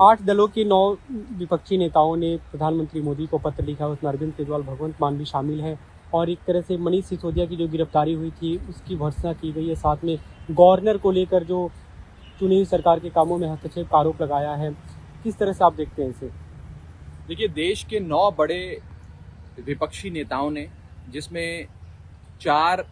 8 दलों के 9 विपक्षी नेताओं ने प्रधानमंत्री मोदी को पत्र लिखा, उसमें अरविंद केजरीवाल, भगवंत मान भी शामिल है और एक तरह से मनीष सिसोदिया की जो गिरफ्तारी हुई थी उसकी भर्त्सना की गई है। साथ में गवर्नर को लेकर जो चुनी हुई सरकार के कामों में हस्तक्षेप का आरोप लगाया है। किस तरह से आप देखते हैं इसे? देखिए, देश के 9 बड़े विपक्षी नेताओं ने, जिसमें 4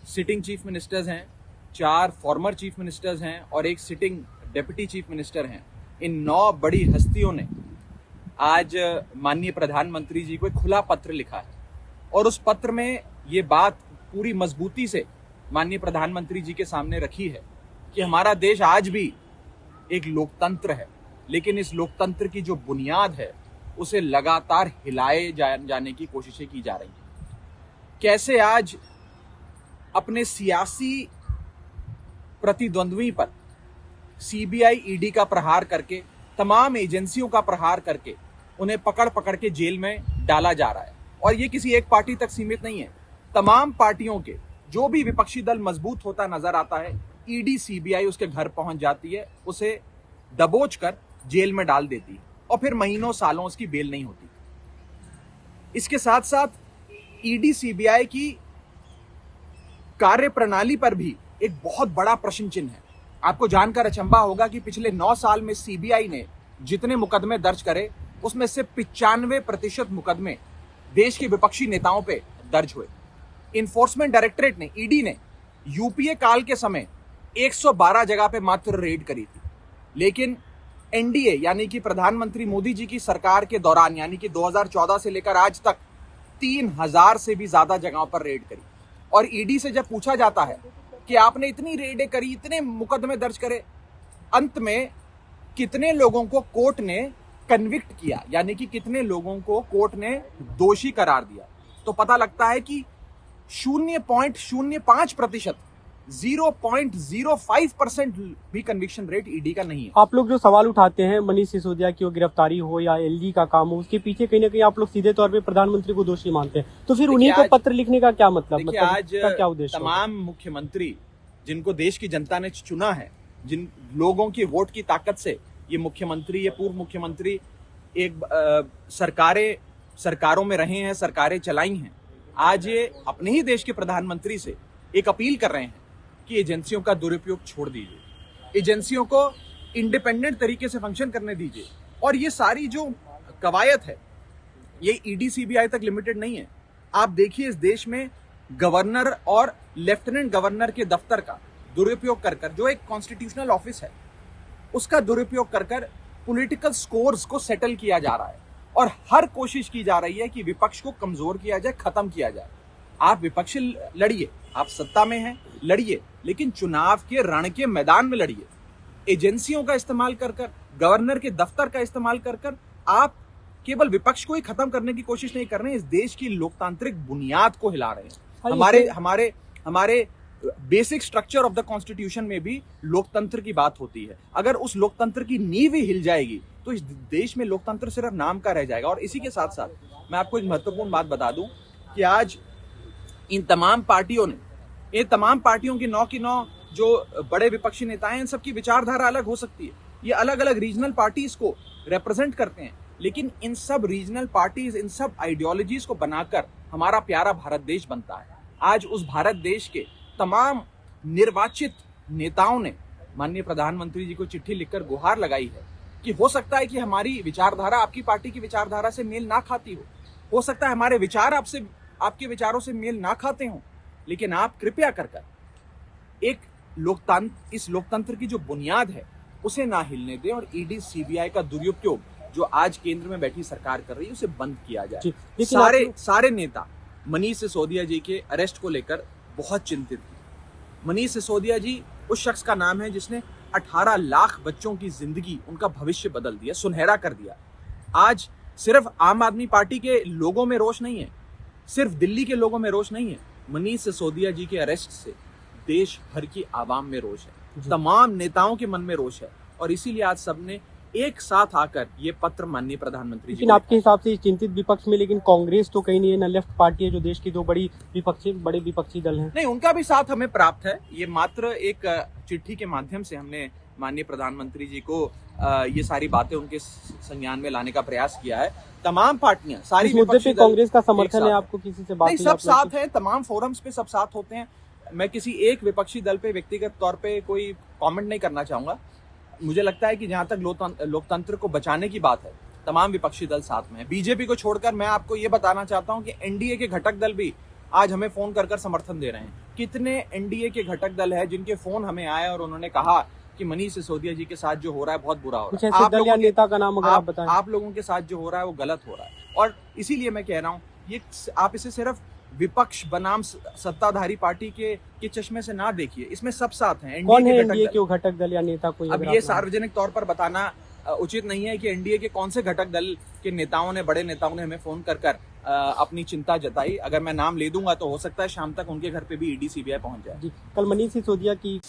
सिटिंग चीफ मिनिस्टर्स हैं, 4 फॉर्मर चीफ मिनिस्टर्स हैं और एक सिटिंग डिप्टी चीफ मिनिस्टर हैं, इन 9 बड़ी हस्तियों ने आज माननीय प्रधानमंत्री जी को एक खुला पत्र लिखा है और उस पत्र में ये बात पूरी मजबूती से माननीय प्रधानमंत्री जी के सामने रखी है कि हमारा देश आज भी एक लोकतंत्र है, लेकिन इस लोकतंत्र की जो बुनियाद है उसे लगातार हिलाए जाने की कोशिशें की जा रही हैं। कैसे आज अपने सियासी प्रतिद्वंद्वी पर सीबीआई, ईडी का प्रहार करके, तमाम एजेंसियों का प्रहार करके उन्हें पकड़ के जेल में डाला जा रहा है। और ये किसी एक पार्टी तक सीमित नहीं है, तमाम पार्टियों के जो भी विपक्षी दल मजबूत होता नजर आता है, ईडी, सीबीआई उसके घर पहुंच जाती है, उसे दबोच कर जेल में डाल देती है और फिर महीनों सालों उसकी बेल नहीं होती। इसके साथ साथ ईडी, सीबीआई की कार्यप्रणाली पर भी एक बहुत बड़ा प्रश्न चिन्ह है। आपको जानकर अचंभा होगा कि पिछले 9 साल में सीबीआई ने जितने मुकदमे दर्ज करे उसमें से 95% मुकदमे देश के विपक्षी नेताओं पे दर्ज हुए। इन्फोर्समेंट डायरेक्टरेट ने, ईडी ने यूपीए काल के समय 112 जगह पे मात्र रेड करी थी, लेकिन एनडीए यानी कि प्रधानमंत्री मोदी जी की सरकार के दौरान, यानी कि 2014 से लेकर आज तक 3000 से भी ज्यादा जगहों पर रेड करी। और ईडी से जब पूछा जाता है कि आपने इतनी रेडें करी, इतने मुकदमे दर्ज करे, अंत में कितने लोगों को कोर्ट ने कन्विक्ट किया, यानी कि कितने लोगों को कोर्ट ने दोषी करार दिया, तो पता लगता है कि 0.05%, 0.05% भी कन्विक्शन रेट ईडी का नहीं है। आप लोग जो सवाल उठाते हैं मनीष सिसोदिया की वो गिरफ्तारी हो या एलजी का काम हो, उसके पीछे कहीं ना कहीं आप लोग सीधे तौर पे प्रधानमंत्री को दोषी मानते हैं, तो फिर उन्हीं को पत्र लिखने का क्या मतलब आज क्या उद्देश्य? तमाम मुख्यमंत्री जिनको देश की जनता ने चुना है, जिन लोगों की वोट की ताकत से ये मुख्यमंत्री, ये पूर्व मुख्यमंत्री एक सरकारों में रहे हैं, सरकारें चलाई हैं, आज ये अपने ही देश के प्रधानमंत्री से एक अपील कर रहे हैं कि एजेंसियों का दुरुपयोग छोड़ दीजिए, एजेंसियों को इंडिपेंडेंट तरीके से फंक्शन करने दीजिए। और ये सारी जो कवायद है ये ईडी, सीबीआई तक लिमिटेड नहीं है। आप देखिए, इस देश में गवर्नर और लेफ्टिनेंट गवर्नर के दफ्तर का दुरुपयोग कर जो एक कॉन्स्टिट्यूशनल ऑफिस है उसका दुरुपयोग कर पॉलिटिकल स्कोर्स को सेटल किया जा रहा है और हर कोशिश की जा रही है कि विपक्ष को कमजोर किया जाए, खत्म किया जाए। आप विपक्ष लड़िए, आप सत्ता में हैं, लड़िए, लेकिन चुनाव के रण के मैदान में लड़िए। एजेंसियों का इस्तेमाल कर गवर्नर के दफ्तर का इस्तेमाल कर आप केवल विपक्ष को ही खत्म करने की कोशिश नहीं कर रहे हैं, इस देश की लोकतांत्रिक बुनियाद को हिला रहे हैं। हमारे basic structure of the constitution में भी लोकतंत्र की बात होती है। अगर उस लोकतंत्र की नींव ही हिल जाएगी तो इस देश में लोकतंत्र सिर्फ नाम का रह जाएगा। और इसी के साथ साथ मैं आपको एक महत्वपूर्ण बात बता दूं कि आज इन तमाम पार्टियों की 9 की 9 जो बड़े विपक्षी नेता हैं, इन सबकी विचारधारा अलग हो सकती है, ये अलग अलग रीजनल पार्टीज को रिप्रेजेंट करते हैं, लेकिन इन सब रीजनल पार्टीज, इन सब आइडियोलॉजीज को बनाकर हमारा प्यारा भारत देश बनता है। आज उस भारत देश के तमाम निर्वाचित नेताओं ने माननीय प्रधानमंत्री जी को चिट्ठी लिखकर गुहार लगाई है कि हो सकता है कि हमारी विचारधारा आपकी पार्टी की विचारधारा से मेल ना खाती हो सकता है हमारे विचार आपके विचारों से मेल ना खाते हों, लेकिन आप कृपया कर इस लोकतंत्र की जो बुनियाद है उसे ना हिलने दें और ईडी, सीबीआई का दुरुपयोग जो आज केंद्र में बैठी सरकार कर रही है उसे बंद किया जाए। सारे नेता मनीष सिसोदिया जी के अरेस्ट को लेकर बहुत चिंतित थे। मनीष सिसोदिया जी उस शख्स का नाम है जिसने 18 लाख बच्चों की जिंदगी, उनका भविष्य बदल दिया, सुनहरा कर दिया। आज सिर्फ आम आदमी पार्टी के लोगों में रोष नहीं है, सिर्फ दिल्ली के लोगों में रोष नहीं है, मनीष सिसोदिया जी के अरेस्ट से देश भर की आवाम में रोष है, तमाम नेताओं के मन में रोष है और इसीलिए आज सबने एक साथ आकर ये पत्र माननीय प्रधानमंत्री जी। लेकिन आपके हिसाब से चिंतित विपक्ष में लेकिन कांग्रेस तो कहीं नहीं है, न लेफ्ट पार्टी है, जो देश की 2 बड़े विपक्षी दल हैं। नहीं, उनका भी साथ हमें प्राप्त है। ये मात्र एक चिट्ठी के माध्यम से हमने माननीय प्रधानमंत्री जी को ये सारी बातें उनके संज्ञान में लाने का प्रयास किया है। तमाम पार्टियां, सारी इस मुद्दे पे कांग्रेस का समर्थन है आपको? किसी से बात नहीं, सब साथ है, तमाम फोरम्स पे सब साथ होते हैं। मैं किसी एक विपक्षी दल पे व्यक्तिगत तौर पे कोई कमेंट नहीं करना चाहूंगा। मुझे लगता है कि जहां तक लोकतंत्र को बचाने की बात है, तमाम विपक्षी दल साथ में है। बीजेपी को छोड़कर मैं आपको ये बताना चाहता हूं कि एनडीए के घटक दल भी आज हमें फोन कर समर्थन दे रहे हैं। कितने एनडीए के घटक दल है जिनके फोन हमें आए और उन्होंने कहा कि मनीष सिसोदिया जी के साथ जो हो रहा है बहुत बुरा हो रहा है। आप लोगों के साथ जो हो रहा है वो गलत हो रहा है। और इसीलिए मैं कह रहा हूं, ये आप इसे सिर्फ विपक्ष बनाम सत्ताधारी पार्टी के चश्मे से ना देखिए, इसमें सब साथ हैं। कौन है एनडीए के घटक दल या नेता? कोई अब ये सार्वजनिक तौर पर बताना उचित नहीं है कि एनडीए के कौन से घटक दल के नेताओं ने, बड़े नेताओं ने हमें फोन कर अपनी चिंता जताई। अगर मैं नाम ले दूंगा तो हो सकता है शाम तक उनके घर पे भी ईडी सीबीआई पहुंच जाए। कल मनीष सिसोदिया की